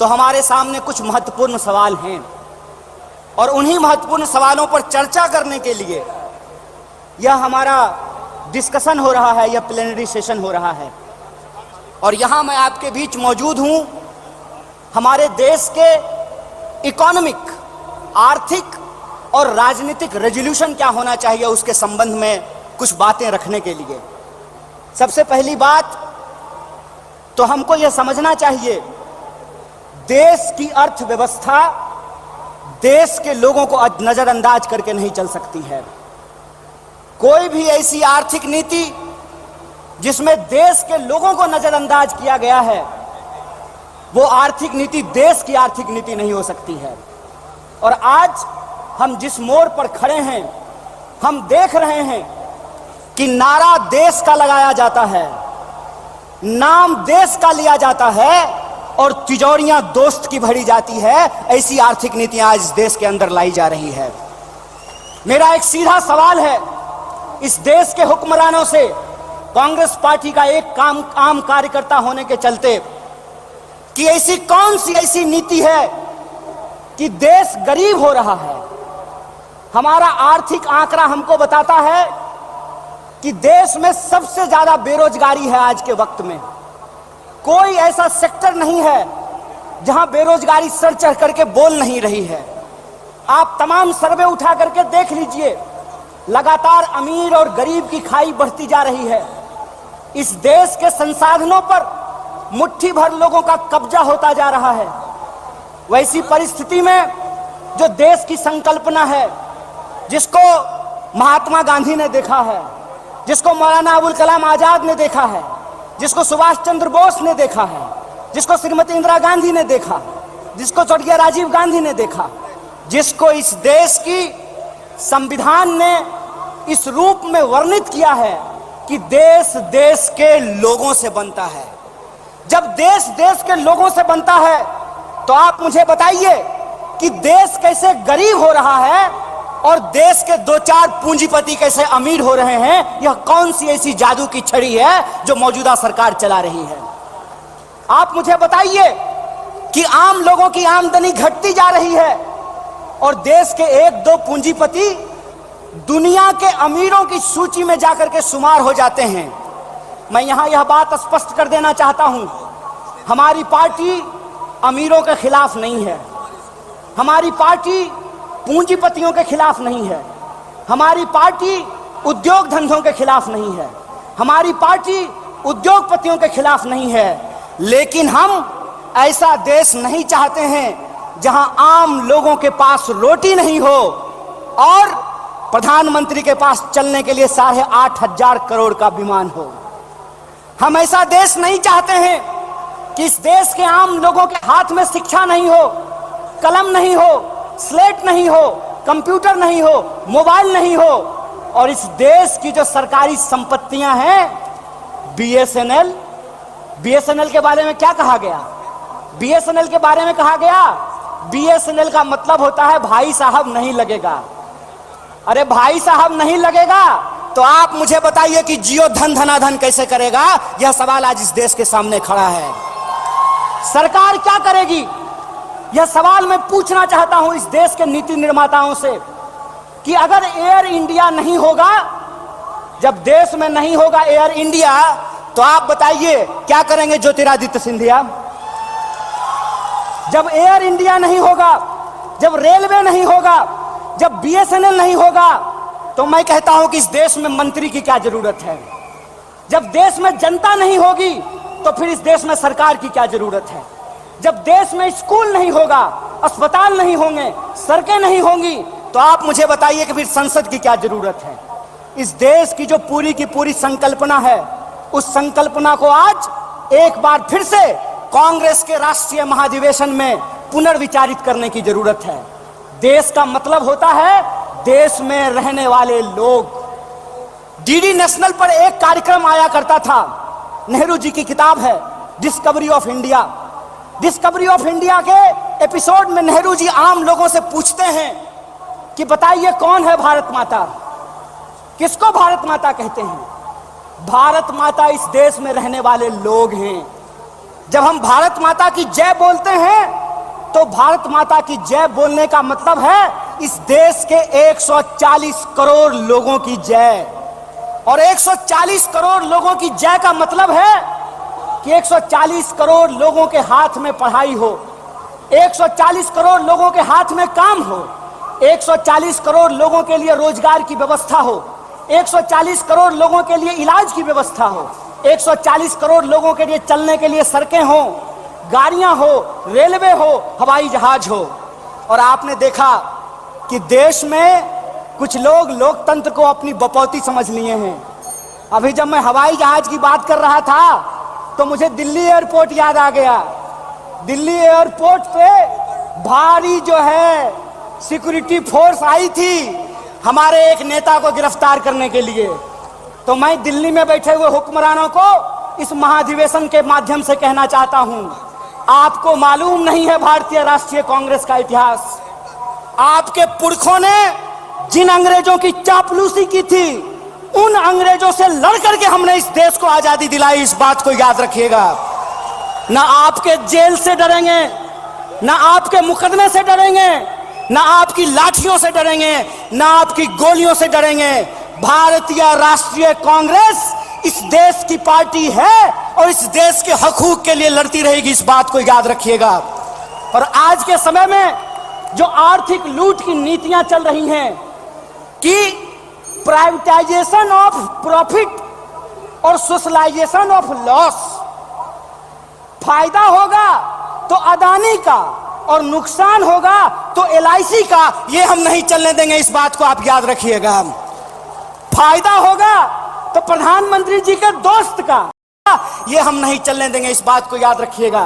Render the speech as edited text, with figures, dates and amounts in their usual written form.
तो हमारे सामने कुछ महत्वपूर्ण सवाल हैं और उन्हीं महत्वपूर्ण सवालों पर चर्चा करने के लिए यह हमारा डिस्कशन हो रहा है, यह प्लेनरी सेशन हो रहा है। और यहाँ मैं आपके बीच मौजूद हूँ हमारे देश के इकोनॉमिक, आर्थिक और राजनीतिक रेजोल्यूशन क्या होना चाहिए उसके संबंध में कुछ बातें रखने के लिए। सबसे पहली बात तो हमको यह समझना चाहिए, देश की अर्थव्यवस्था देश के लोगों को नजरअंदाज करके नहीं चल सकती है। कोई भी ऐसी आर्थिक नीति जिसमें देश के लोगों को नजरअंदाज किया गया है, वो आर्थिक नीति देश की आर्थिक नीति नहीं हो सकती है। और आज हम जिस मोड़ पर खड़े हैं, हम देख रहे हैं कि नारा देश का लगाया जाता है, नाम देश का लिया जाता है और तिजोरियां दोस्त की भरी जाती है। ऐसी आर्थिक नीतियां आज इस देश के अंदर लाई जा रही है। मेरा एक सीधा सवाल है इस देश के हुक्मरानों से, कांग्रेस पार्टी का एक आम कार्यकर्ता होने के चलते, कि ऐसी कौन सी ऐसी नीति है कि देश गरीब हो रहा है। हमारा आर्थिक आंकड़ा हमको बताता है कि देश में सबसे ज्यादा बेरोजगारी है आज के वक्त में। कोई ऐसा सेक्टर नहीं है जहां बेरोजगारी सर चढ़ करके बोल नहीं रही है। आप तमाम सर्वे उठा करके देख लीजिए, लगातार अमीर और गरीब की खाई बढ़ती जा रही है। इस देश के संसाधनों पर मुट्ठी भर लोगों का कब्जा होता जा रहा है। वैसी परिस्थिति में जो देश की संकल्पना है, जिसको महात्मा गांधी ने देखा है, जिसको मौलाना अबुल कलाम आजाद ने देखा है, जिसको सुभाष चंद्र बोस ने देखा है, जिसको श्रीमती इंदिरा गांधी ने देखा, जिसको स्वर्गीय राजीव गांधी ने देखा, जिसको इस देश की संविधान ने इस रूप में वर्णित किया है कि देश देश के लोगों से बनता है। जब देश देश के लोगों से बनता है तो आप मुझे बताइए कि देश कैसे गरीब हो रहा है और देश के दो चार पूंजीपति कैसे अमीर हो रहे हैं। यह कौन सी ऐसी जादू की छड़ी है जो मौजूदा सरकार चला रही है। आप मुझे बताइए कि आम लोगों की आमदनी घटती जा रही है और देश के एक दो पूंजीपति दुनिया के अमीरों की सूची में जाकर के शुमार हो जाते हैं। मैं यहां यह बात स्पष्ट कर देना चाहता हूं, हमारी पार्टी अमीरों के खिलाफ नहीं है, हमारी पार्टी पूंजीपतियों के खिलाफ नहीं है, हमारी पार्टी उद्योग धंधों के खिलाफ नहीं है, हमारी पार्टी उद्योगपतियों के खिलाफ नहीं है। लेकिन हम ऐसा देश नहीं चाहते हैं जहां आम लोगों के पास रोटी नहीं हो और प्रधानमंत्री के पास चलने के लिए 8,500 करोड़ का विमान हो। हम ऐसा देश नहीं चाहते हैं कि इस देश के आम लोगों के हाथ में शिक्षा नहीं हो, कलम नहीं हो, स्लेट नहीं हो, कंप्यूटर नहीं हो, मोबाइल नहीं हो और इस देश की जो सरकारी संपत्तियां हैं, बीएसएनएल के बारे में क्या कहा गया? बीएसएनएल के बारे में कहा गया बीएसएनएल का मतलब होता है भाई साहब नहीं लगेगा। अरे भाई साहब नहीं लगेगा तो आप मुझे बताइए कि जियो धन धनाधन कैसे करेगा? यह सवाल आज इस देश के सामने खड़ा है। सरकार क्या करेगी? यह सवाल मैं पूछना चाहता हूं इस देश के नीति निर्माताओं से कि अगर एयर इंडिया नहीं होगा, जब देश में नहीं होगा एयर इंडिया, तो आप बताइए क्या करेंगे ज्योतिरादित्य सिंधिया? जब एयर इंडिया नहीं होगा, जब रेलवे नहीं होगा, जब बीएसएनएल नहीं होगा, तो मैं कहता हूं कि इस देश में मंत्री की क्या जरूरत है? जब देश में जनता नहीं होगी तो फिर इस देश में सरकार की क्या जरूरत है? जब देश में स्कूल नहीं होगा, अस्पताल नहीं होंगे, सड़कें नहीं होंगी, तो आप मुझे बताइए कि फिर संसद की क्या जरूरत है? इस देश की जो पूरी की पूरी संकल्पना है, उस संकल्पना को आज एक बार फिर से कांग्रेस के राष्ट्रीय महाधिवेशन में पुनर्विचारित करने की जरूरत है। देश का मतलब होता है देश में रहने वाले लोग। डीडी नेशनल पर एक कार्यक्रम आया करता था, नेहरू जी की किताब है discovery of India. Discovery of India के एपिसोड में नेहरू जी आम लोगों से पूछते हैं कि बताइए कौन है भारत माता? किसको भारत माता कहते हैं? भारत माता इस देश में रहने वाले लोग हैं। जब हम भारत माता की जय बोलते हैं तो भारत माता की जय बोलने का मतलब है इस देश के 140 करोड़ लोगों की जय। और 140 करोड़ लोगों की जय का मतलब है कि 140 करोड़ लोगों के हाथ में पढ़ाई हो, 140 करोड़ लोगों के हाथ में काम हो, 140 करोड़ लोगों के लिए रोजगार की व्यवस्था हो, 140 करोड़ लोगों के लिए इलाज की व्यवस्था हो, 140 करोड़ लोगों के लिए चलने के लिए सड़कें हो, गाड़ियां हो, रेलवे हो, हवाई जहाज हो। और आपने देखा कि देश में कुछ लोग लोकतंत्र को अपनी बपौती समझ लिए हैं। अभी जब मैं हवाई जहाज की बात कर रहा था तो मुझे दिल्ली एयरपोर्ट याद आ गया। दिल्ली एयरपोर्ट पे भारी जो है सिक्योरिटी फोर्स आई थी हमारे एक नेता को गिरफ्तार करने के लिए। तो मैं दिल्ली में बैठे हुए हुक्मरानों को इस महाधिवेशन के माध्यम से कहना चाहता हूं, आपको मालूम नहीं है भारतीय राष्ट्रीय कांग्रेस का इतिहास। आपके पुरखों ने जिन अंग्रेजों की चापलूसी की थी उन अंग्रेजों से लड़ करके हमने इस देश को आजादी दिलाई। इस बात को याद रखिएगा। ना आपके जेल से डरेंगे, ना आपके मुकदमे से डरेंगे, ना आपकी लाठियों से डरेंगे, ना आपकी गोलियों से डरेंगे। भारतीय राष्ट्रीय कांग्रेस इस देश की पार्टी है और इस देश के हकूक के लिए लड़ती रहेगी। इस बात को याद रखिएगा। और आज के समय में जो आर्थिक लूट की नीतियां चल रही हैं कि प्राइवेटाइजेशन ऑफ प्रॉफिट और सोशलाइजेशन ऑफ लॉस, फायदा होगा तो अदानी का और नुकसान होगा तो LIC का, ये हम नहीं चलने देंगे। इस बात को आप याद रखिएगा। फायदा होगा तो प्रधानमंत्री जी के दोस्त का, ये हम नहीं चलने देंगे। इस बात को याद रखिएगा।